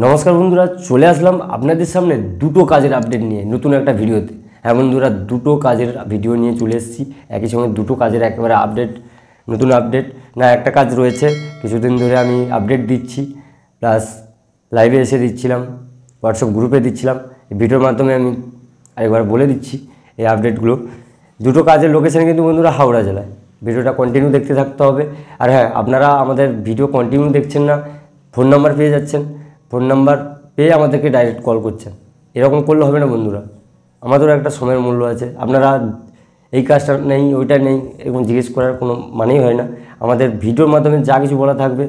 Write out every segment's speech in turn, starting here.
নমস্কার বন্ধুরা, চলে আসলাম আপনাদের সামনে দুটো কাজের আপডেট নিয়ে নতুন একটা ভিডিওতে। হ্যাঁ বন্ধুরা, দুটো কাজের ভিডিও নিয়ে চলে এসেছি একই সঙ্গে। দুটো কাজের একেবারে আপডেট, নতুন আপডেট না। একটা কাজ রয়েছে কিছুদিন ধরে আমি আপডেট দিচ্ছি, প্লাস লাইভে এসে দিচ্ছিলাম, হোয়াটসঅ্যাপ গ্রুপে দিচ্ছিলাম। এই ভিডিওর মাধ্যমে আমি আরেকবার বলে দিচ্ছি এই আপডেটগুলো। দুটো কাজের লোকেশান কিন্তু বন্ধুরা হাওড়া জেলায়। ভিডিওটা কন্টিনিউ দেখতে থাকতে হবে। আর হ্যাঁ, আপনারা আমাদের ভিডিও কন্টিনিউ দেখছেন না, ফোন নাম্বার পেয়ে যাচ্ছেন, ফোন নাম্বার পেয়ে আমাদেরকে ডাইরেক্ট কল করছেন। এরকম করলে হবে না বন্ধুরা, আমাদেরও একটা সময়ের মূল্য আছে। আপনারা এই কাজটা নেই, ওইটা নেই, এরকম জিজ্ঞেস করার কোনো মানেই হয় না। আমাদের ভিডিওর মাধ্যমে যা কিছু বলা থাকবে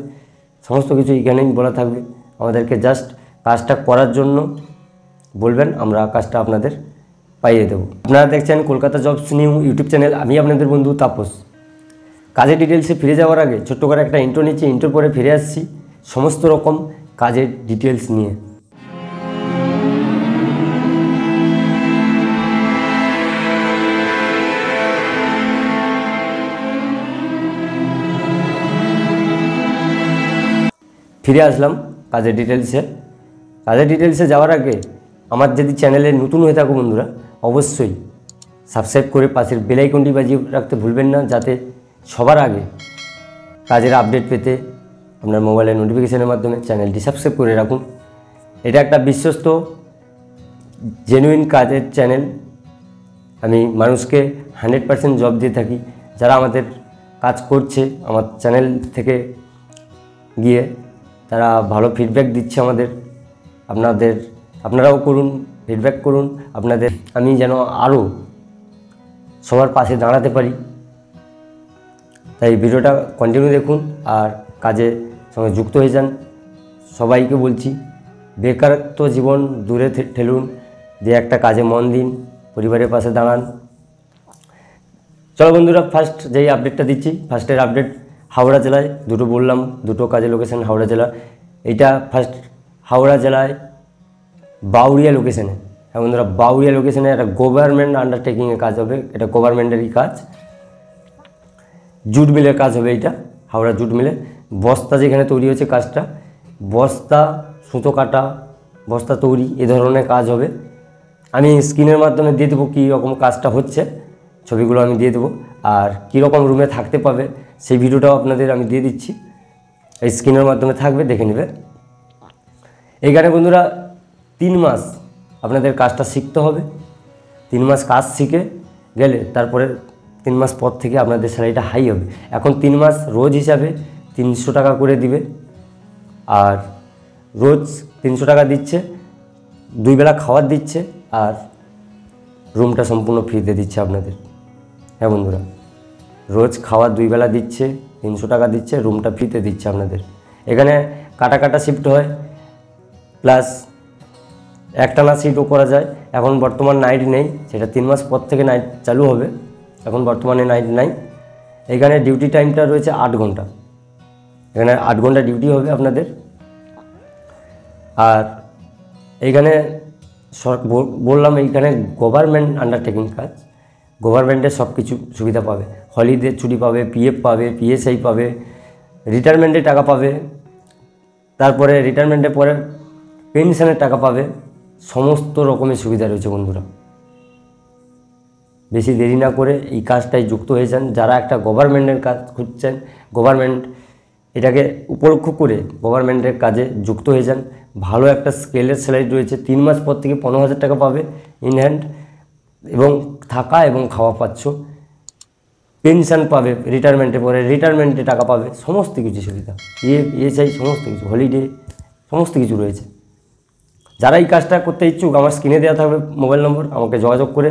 সমস্ত কিছু এখানেই বলা থাকবে। আমাদেরকে জাস্ট কাজটা করার জন্য বলবেন, আমরা কাজটা আপনাদের পাইয়ে দেবো। আপনারা দেখছেন Kolkata jobs new YouTube channel. আমি আপনাদের বন্ধু তাপস। কাজের ডিটেলসে ফিরে যাওয়ার আগে ছোট্ট করে একটা ইন্ট্রো নিচ্ছি, ইন্ট্রোর পরে ফিরে আসছি সমস্ত রকম কাজের ডিটেলস নিয়ে। ফিরে আসলাম কাজের ডিটেলসে। কাজের ডিটেলসে যাওয়ার আগে আমার যদি চ্যানেলে নতুন হয়ে থাকো বন্ধুরা, অবশ্যই সাবস্ক্রাইব করে পাশের বেল আইকনটি বাজিয়ে রাখতে ভুলবেন না, যাতে সবার আগে কাজের আপডেট পেতে আপনার মোবাইলের নোটিফিকেশনের মাধ্যমে চ্যানেলটি সাবস্ক্রাইব করে রাখুন। এটা একটা বিশ্বস্ত জেনুইন কাজের চ্যানেল। আমি মানুষকে 100% জব দিয়ে থাকি। যারা আমাদের কাজ করছে আমার চ্যানেল থেকে গিয়ে, তারা ভালো ফিডব্যাক দিচ্ছে আমাদের। আপনারাও করুন, ফিডব্যাক করুন আপনাদের, আমি যেন আরও সবার পাশে দাঁড়াতে পারি। তাই ভিডিওটা কন্টিনিউ দেখুন আর কাজের সঙ্গে যুক্ত হয়ে যান। সবাইকে বলছি, বেকারত্ব জীবন দূরে ঠেলুন, দিয়ে একটা কাজে মন দিন, পরিবারের পাশে দাঁড়ান। চলো বন্ধুরা, ফার্স্ট যেই আপডেটটা দিচ্ছি, ফার্স্টের আপডেট হাওড়া জেলায়। দুটো বললাম, দুটো কাজের লোকেশান হাওড়া জেলা। এইটা ফার্স্ট হাওড়া জেলায় বাউরিয়া লোকেশানে। হ্যাঁ বন্ধুরা, বাউরিয়া লোকেশানে একটা গভর্নমেন্ট আন্ডারটেকিংয়ের কাজ হবে। এটা গভর্নমেন্টেরই কাজ, জুট মিলের কাজ হবে। এইটা হাওড়া জুট মিলে বস্তা যেখানে তৈরি হচ্ছে কাজটা, বস্তা সুতো কাটা, বস্তা তৈরি, এ ধরনের কাজ হবে। আমি স্ক্রিনের মাধ্যমে দিয়ে দেবো কী রকম কাজটা হচ্ছে, ছবিগুলো আমি দিয়ে দেবো। আর কীরকম রুমে থাকতে পাবে সেই ভিডিওটাও আপনাদের আমি দিয়ে দিচ্ছি, এই স্ক্রিনের মাধ্যমে থাকবে, দেখে নেবে। এইখানে বন্ধুরা 3 মাস আপনাদের কাজটা শিখতে হবে। 3 মাস কাজ শিখে গেলে তারপরে 3 মাস পর থেকে আপনাদের স্যালারিটা হাই হবে। এখন 3 মাস রোজ হিসাবে 300 টাকা করে দিবে। আর রোজ 300 টাকা দিচ্ছে, 2 বেলা খাবার দিচ্ছে, আর রুমটা সম্পূর্ণ ফ্রিতে দিচ্ছে আপনাদের। হ্যাঁ বন্ধুরা, রোজ খাওয়ার 2 বেলা দিচ্ছে, 300 টাকা দিচ্ছে, রুমটা ফ্রিতে দিচ্ছে আপনাদের। এখানে কাটা কাটা শিফট হয়, প্লাস একটানা শিফটও করা যায়। এখন বর্তমান নাইট নেই, সেটা 3 মাস পর থেকে নাইট চালু হবে। এখন বর্তমানে নাইট নাই। এখানে ডিউটি টাইমটা রয়েছে 8 ঘন্টা। এখানে 8 ঘন্টা ডিউটি হবে আপনাদের। আর এইখানে বললাম, এইখানে গভর্নমেন্ট আন্ডারটেকিং কাজ, গভর্নমেন্টের সব কিছু সুবিধা পাবে। হলিডে ছুটি পাবে, পিএফ পাবে, পিএসআই পাবে, রিটায়ারমেন্টের টাকা পাবে, তারপরে রিটায়ারমেন্টের পরে পেনশনের টাকা পাবে। সমস্ত রকমের সুবিধা রয়েছে বন্ধুরা। বেশি দেরি না করে এই কাজটাই যুক্ত হয়ে যান। যারা একটা গভর্নমেন্টের কাজ খুঁজছেন, গভর্নমেন্ট এটাকে উপলক্ষ করে গভর্নমেন্টের কাজে যুক্ত হয়ে যান। ভালো একটা স্কেলের স্যালারি রয়েছে। 3 মাস পর থেকে 15,000 টাকা পাবে ইন হ্যান্ড, এবং থাকা এবং খাওয়া পাচ্ছ। পেনশন পাবে রিটায়ারমেন্টের পরে, রিটায়ারমেন্টে টাকা পাবে, সমস্ত কিছু সুবিধা, ইএসআই সমস্ত কিছু, হলিডে সমস্ত কিছু রয়েছে। যারা এই কাজটা করতে ইচ্ছুক, আমার স্ক্রিনে দেওয়া থাকবে মোবাইল নম্বর, আমাকে যোগাযোগ করে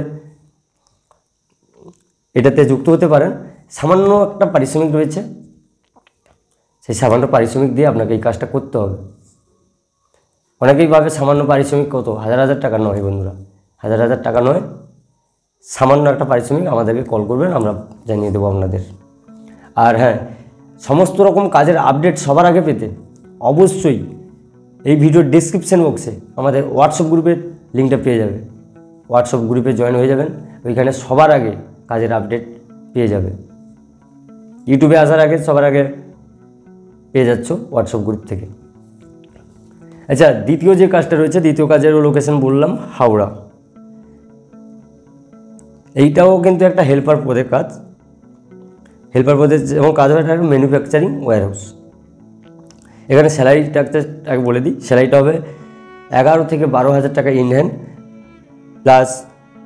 এটাতে যুক্ত হতে পারেন। সামান্য একটা পারিশ্রমিক রয়েছে, সেই সামান্য পারিশ্রমিক দিয়ে আপনাকে এই কাজটা করতে হবে। অনেকেই ভাবে সামান্য পারিশ্রমিক কত, 1000 টাকা নয় বন্ধুরা, 1000 টাকা নয়, সামান্য একটা পারিশ্রমিক। আমাদেরকে কল করবেন, আমরা জানিয়ে দেবো আপনাদের। আর হ্যাঁ, সমস্ত রকম কাজের আপডেট সবার আগে পেতে অবশ্যই এই ভিডিওর ডেসক্রিপশন বক্সে আমাদের হোয়াটসঅ্যাপ গ্রুপের লিঙ্কটা পেয়ে যাবে। হোয়াটসঅ্যাপ গ্রুপে জয়েন হয়ে যাবেন, ওইখানে সবার আগে কাজের আপডেট পেয়ে যাবে। ইউটিউবে আসার আগে সবার আগে পেয়ে যাচ্ছ হোয়াটসঅ্যাপ গ্রুপ থেকে। আচ্ছা, দ্বিতীয় যে কাজটা রয়েছে, দ্বিতীয় কাজের লোকেশন বললাম হাওড়া। এইটাও কিন্তু একটা হেল্পার পদের কাজ। হেল্পার পদে যেমন কাজ হয়, একটা ম্যানুফ্যাকচারিং ওয়্যারহাউস। এখানে স্যালারি স্ট্রাকচার বলে দিই। স্যালারিটা হবে 11 থেকে 12,000 টাকা ইন হ্যান্ড, প্লাস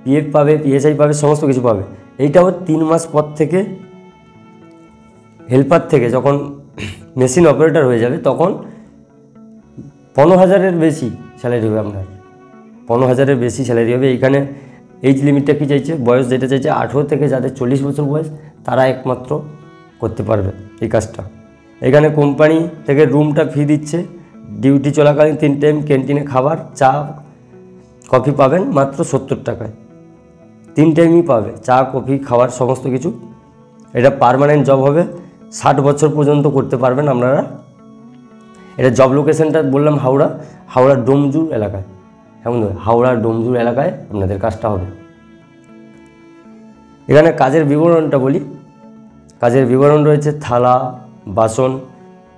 পিএফ পাবে, পিএসআই পাবে, সমস্ত কিছু পাবে। এইটাও 3 মাস পর থেকে হেল্পার থেকে যখন মেশিন অপারেটর হয়ে যাবে তখন 15,000-এর বেশি স্যালারি হবে আপনার। 15,000-এর বেশি স্যালারি হবে। এইখানে এইজ লিমিটটা কী চাইছে, বয়স যেটা চাইছে 18 থেকে যাদের 40 বছর বয়স তারা একমাত্র করতে পারবে এই কাজটা। এখানে কোম্পানি থেকে রুমটা ফ্রি দিচ্ছে। ডিউটি চলাকালীন 3 টাইম ক্যান্টিনে খাবার, চা, কফি পাবেন মাত্র 70 টাকায়। 3 টাইমই পাবে, চা, কফি, খাবার, সমস্ত কিছু। এটা পার্মানেন্ট জব হবে, 60 বছর পর্যন্ত করতে পারবেন আপনারা। এটা জব লোকেশনটা বললাম হাওড়া, হাওড়া ডোমজুর এলাকায়। হ্যাঁ বন্ধু, হাওড়া ডোমজুর এলাকায় আপনাদের কাজটা হবে। এখানে কাজের বিবরণটা বলি। কাজের বিবরণ রয়েছে থালা, বাসন,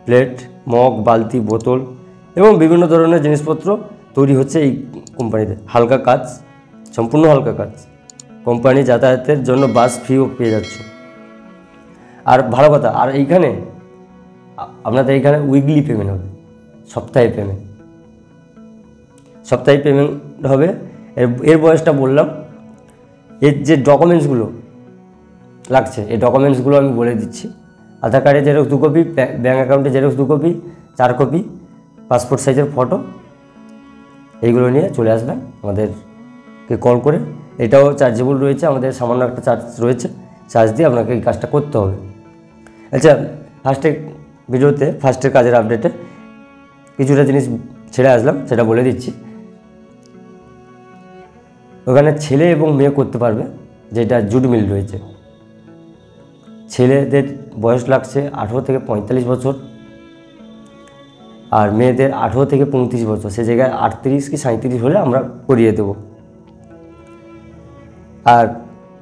প্লেট, মগ, বালতি, বোতল এবং বিভিন্ন ধরনের জিনিসপত্র তৈরি হচ্ছে এই কোম্পানিতে। হালকা কাজ, সম্পূর্ণ হালকা কাজ। কোম্পানি যাতায়াতের জন্য বাস ফ্রিও পেয়ে যাচ্ছে। আর ভালো কথা, আর এইখানে আপনাদের এইখানে উইকলি পেমেন্ট হবে, সপ্তাহে পেমেন্ট হবে। এর বয়সটা বললাম। এর যে ডকুমেন্টসগুলো লাগছে, এই ডকুমেন্টসগুলো আমি বলে দিচ্ছি। আধার কার্ডের জেরক্স 2 কপি, ব্যাঙ্ক অ্যাকাউন্টের জেরক্স 2 কপি, 4 কপি পাসপোর্ট সাইজের ফটো, এইগুলো নিয়ে চলে আসবেন আমাদেরকে কল করে। এটাও চার্জেবল রয়েছে, আমাদের সামান্য একটা চার্জ রয়েছে, চার্জ দিয়ে আপনাকে এই কাজটা করতে হবে। আচ্ছা, ফার্স্টের কাজের আপডেটে কিছুটা জিনিস ছেড়ে আসলাম, সেটা বলে দিচ্ছি। ওখানে ছেলে এবং মেয়ে করতে পারবে, যেটা জুট মিল রয়েছে। ছেলেদের বয়স লাগছে 18 থেকে 45 বছর, আর মেয়েদের 18 থেকে 35 বছর। সে জায়গায় 38 কি 37 হলে আমরা করিয়ে দেব। আর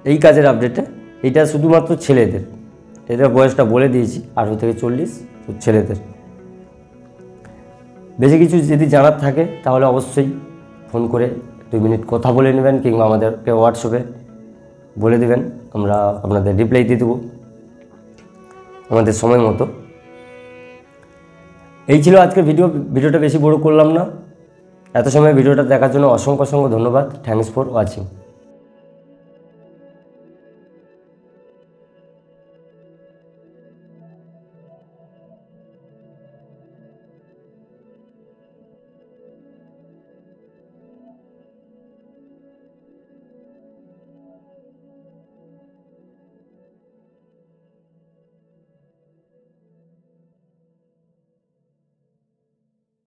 এই কাজের আপডেটে এটা শুধুমাত্র ছেলেদের, এদের বয়সটা বলে দিয়েছি 18 থেকে 40 ছেলেদের। বেশি কিছু যদি জানার থাকে তাহলে অবশ্যই ফোন করে 2 মিনিট কথা বলে নেবেন, কিংবা আমাদেরকে হোয়াটসঅ্যাপে বলে দেবেন, আমরা আপনাদের রিপ্লাই দিয়ে দেবো আমাদের সময় মতো। এই ছিল আজকের ভিডিওটা বেশি বড় করলাম না। এত সময় ভিডিওটা দেখার জন্য অসংখ্য ধন্যবাদ। Thanks for watching.